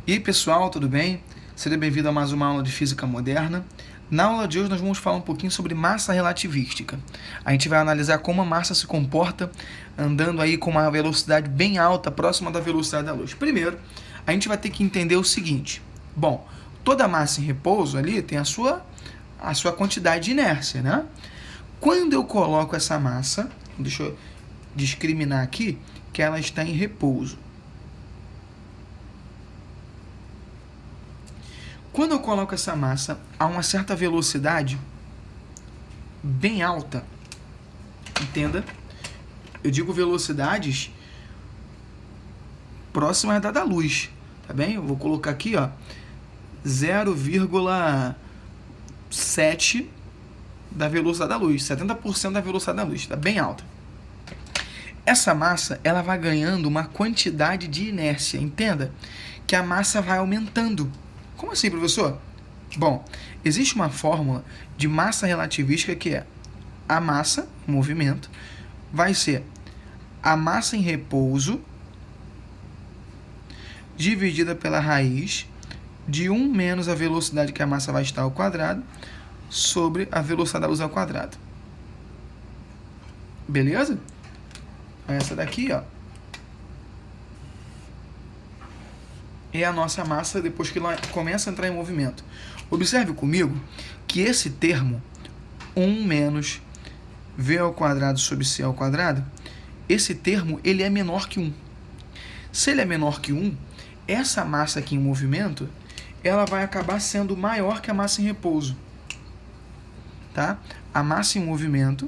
E aí pessoal, tudo bem? Seja bem-vindo a mais uma aula de Física Moderna. Na aula de hoje nós vamos falar um pouquinho sobre massa relativística. A gente vai analisar como a massa se comporta andando aí com uma velocidade bem alta, próxima da velocidade da luz. Primeiro, a gente vai ter que entender o seguinte. Bom, toda massa em repouso ali tem a sua quantidade de inércia, né? Quando eu coloco essa massa, deixa eu discriminar aqui, que ela está em repouso. Quando eu coloco essa massa a uma certa velocidade bem alta, entenda, eu digo velocidades próximas da luz, tá bem? Eu vou colocar aqui, ó, 0,7 da velocidade da luz, 70% da velocidade da luz, tá bem alta. Essa massa, ela vai ganhando uma quantidade de inércia, entenda que a massa vai aumentando. Como assim, professor? Bom, existe uma fórmula de massa relativística que é a massa, em movimento, vai ser a massa em repouso dividida pela raiz de 1 menos a velocidade que a massa vai estar ao quadrado sobre a velocidade da luz ao quadrado. Beleza? Essa daqui, ó, é a nossa massa depois que ela começa a entrar em movimento. Observe comigo que esse termo 1 menos v ao quadrado sobre c ao quadrado, esse termo ele é menor que 1. Se ele é menor que 1, essa massa aqui em movimento, ela vai acabar sendo maior que a massa em repouso. Tá? A massa em movimento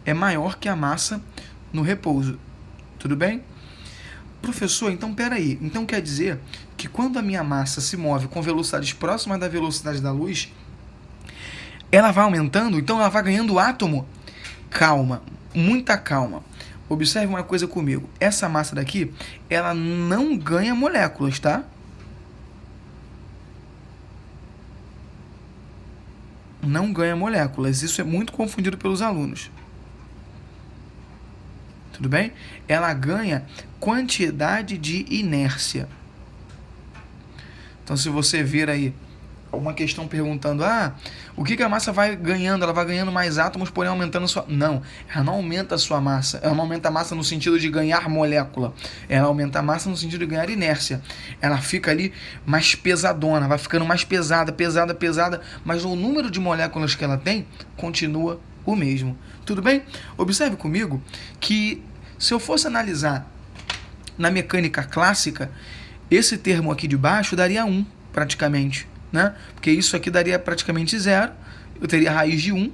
é maior que a massa no repouso. Tudo bem? Professor, então peraí. Então quer dizer que quando a minha massa se move com velocidades próximas da velocidade da luz, ela vai aumentando, então ela vai ganhando átomo? Calma, muita calma. Observe uma coisa comigo. Essa massa daqui, ela não ganha moléculas, tá? Não ganha moléculas. Isso é muito confundido pelos alunos. Tudo bem? Ela ganha quantidade de inércia. Então, se você vir aí uma questão perguntando, o que a massa vai ganhando? Ela vai ganhando mais átomos, porém aumentando a sua... Não, ela não aumenta a sua massa. Ela não aumenta a massa no sentido de ganhar molécula. Ela aumenta a massa no sentido de ganhar inércia. Ela fica ali mais pesadona, vai ficando mais pesada, mas o número de moléculas que ela tem continua o mesmo. Tudo bem? Observe comigo que se eu fosse analisar na mecânica clássica, esse termo aqui de baixo daria 1, praticamente, né? Porque isso aqui daria praticamente 0, eu teria raiz de 1,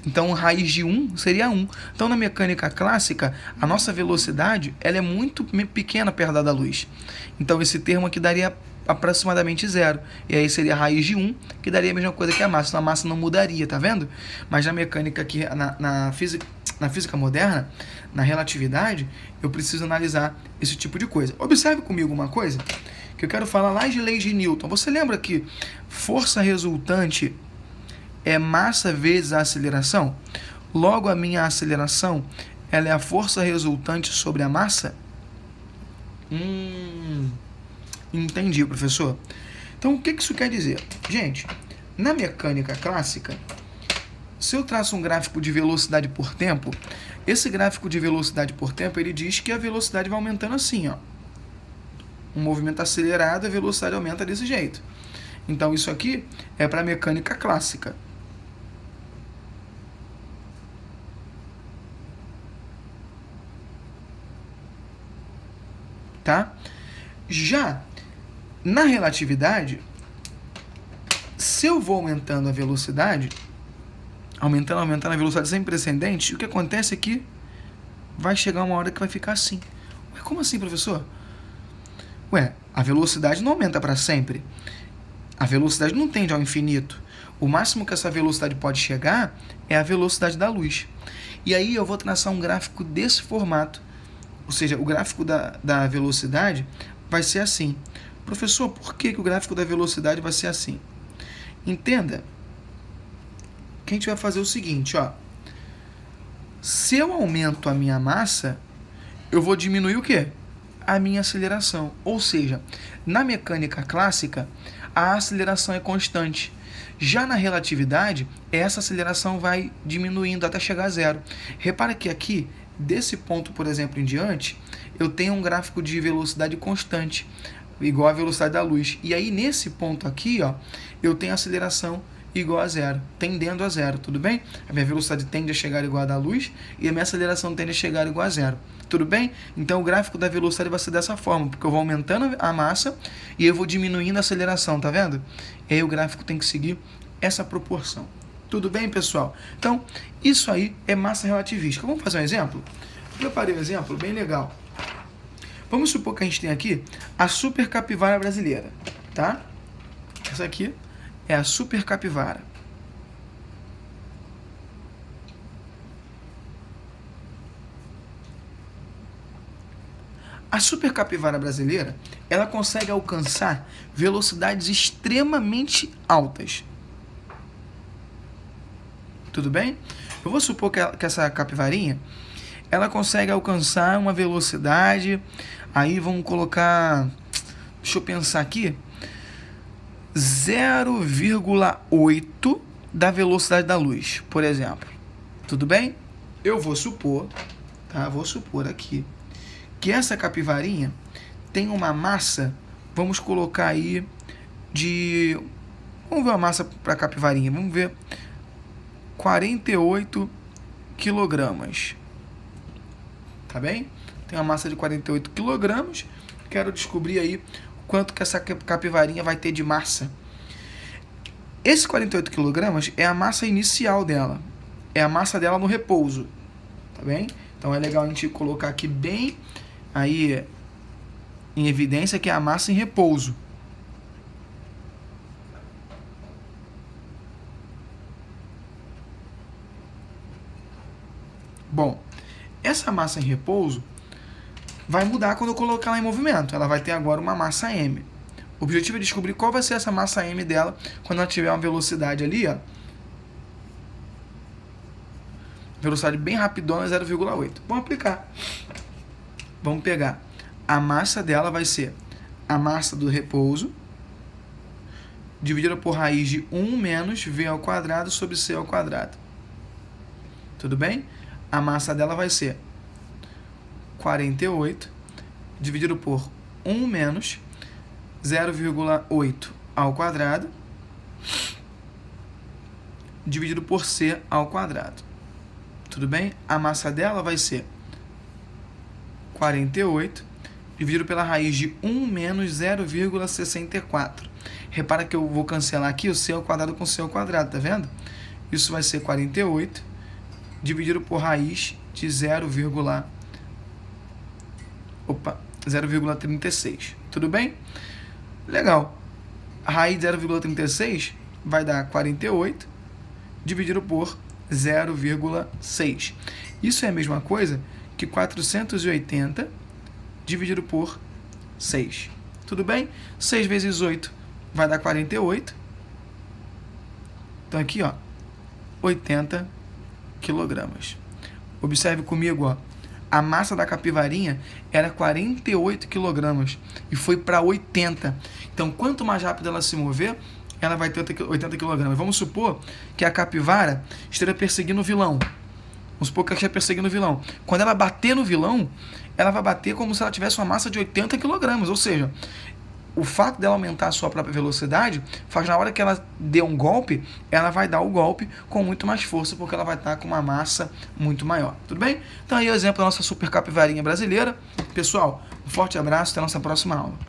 então raiz de 1 seria 1. Então na mecânica clássica, a nossa velocidade ela é muito pequena perto da luz. Então esse termo aqui daria aproximadamente 0. E aí seria a raiz de 1, que daria a mesma coisa que a massa. Então a massa não mudaria, tá vendo? Mas na mecânica aqui, na física moderna, na relatividade, eu preciso analisar esse tipo de coisa. Observe comigo uma coisa, que eu quero falar lá de leis de Newton. Você lembra que força resultante é massa vezes a aceleração? Logo, a minha aceleração ela é a força resultante sobre a massa? Entendi, professor. Então, o que isso quer dizer? Gente, na mecânica clássica, se eu traço um gráfico de velocidade por tempo, esse gráfico de velocidade por tempo, ele diz que a velocidade vai aumentando assim, ó. Um movimento acelerado, a velocidade aumenta desse jeito. Então, isso aqui é para a mecânica clássica. Tá? Já na relatividade, se eu vou aumentando a velocidade, aumentando a velocidade sem precedentes, o que acontece é que vai chegar uma hora que vai ficar assim. Ué, como assim, professor? Ué, a velocidade não aumenta para sempre. A velocidade não tende ao infinito. O máximo que essa velocidade pode chegar é a velocidade da luz. E aí eu vou traçar um gráfico desse formato. Ou seja, o gráfico da velocidade vai ser assim. Professor, por que o gráfico da velocidade vai ser assim? Entenda que a gente vai fazer o seguinte, ó. Se eu aumento a minha massa, eu vou diminuir o quê? a minha aceleração. Ou seja, na mecânica clássica, a aceleração é constante. Já na relatividade, essa aceleração vai diminuindo até chegar a zero. Repara que aqui, desse ponto, por exemplo, em diante, eu tenho um gráfico de velocidade constante, igual à velocidade da luz. E aí, nesse ponto aqui, ó, eu tenho aceleração igual a zero, tendendo a zero, tudo bem? A minha velocidade tende a chegar igual a da luz e a minha aceleração tende a chegar igual a zero, tudo bem? Então o gráfico da velocidade vai ser dessa forma, porque eu vou aumentando a massa e eu vou diminuindo a aceleração, tá vendo? E aí o gráfico tem que seguir essa proporção. Tudo bem, pessoal? Então, isso aí é massa relativística. Vamos fazer um exemplo? Eu preparei um exemplo bem legal. Vamos supor que a gente tem aqui a super capivara brasileira, tá? Essa aqui é a super capivara. A super capivara brasileira, ela consegue alcançar velocidades extremamente altas. Tudo bem? Eu vou supor que essa capivarinha, ela consegue alcançar uma velocidade, aí vamos colocar, deixa eu pensar aqui, 0,8 da velocidade da luz, por exemplo. Tudo bem? Eu vou supor, tá? Vou supor aqui que essa capivarinha tem uma massa, vamos colocar aí de, vamos ver a massa para a capivarinha, vamos ver 48 quilogramas. Tá bem? Tem uma massa de 48 quilogramas. Quero descobrir aí quanto que essa capivarinha vai ter de massa. Esse 48 kg é a massa inicial dela. É a massa dela no repouso. Tá bem? Então é legal a gente colocar aqui bem aí em evidência que é a massa em repouso. Bom, essa massa em repouso vai mudar quando eu colocar ela em movimento. Ela vai ter agora uma massa m. O objetivo é descobrir qual vai ser essa massa m dela quando ela tiver uma velocidade ali, ó. Velocidade bem rapidona, 0,8. Vamos aplicar. Vamos pegar. A massa dela vai ser a massa do repouso dividida por raiz de 1 menos v ao quadrado sobre c ao quadrado. Tudo bem? A massa dela vai ser 48 dividido por 1 menos 0,8 ao quadrado dividido por c ao quadrado. Tudo bem? A massa dela vai ser 48 dividido pela raiz de 1 menos 0,64. Repara que eu vou cancelar aqui o c ao quadrado com c ao quadrado, tá vendo? Isso vai ser 48 dividido por raiz de 0,36. Tudo bem? Legal. A raiz de 0,36 vai dar 48 dividido por 0,6. Isso é a mesma coisa que 480 dividido por 6. Tudo bem? 6 vezes 8 vai dar 48. Então aqui, ó, 80 quilogramas. Observe comigo, ó. A massa da capivarinha era 48 quilogramas e foi para 80. Então, quanto mais rápido ela se mover, ela vai ter 80 quilogramas. Vamos supor que a capivara esteja perseguindo o vilão. Vamos supor que ela esteja perseguindo o vilão. Quando ela bater no vilão, ela vai bater como se ela tivesse uma massa de 80 quilogramas. Ou seja, o fato dela aumentar a sua própria velocidade faz na hora que ela dê um golpe, ela vai dar o golpe com muito mais força, porque ela vai estar com uma massa muito maior. Tudo bem? Então aí é o exemplo da nossa super capivarinha brasileira. Pessoal, um forte abraço, até a nossa próxima aula.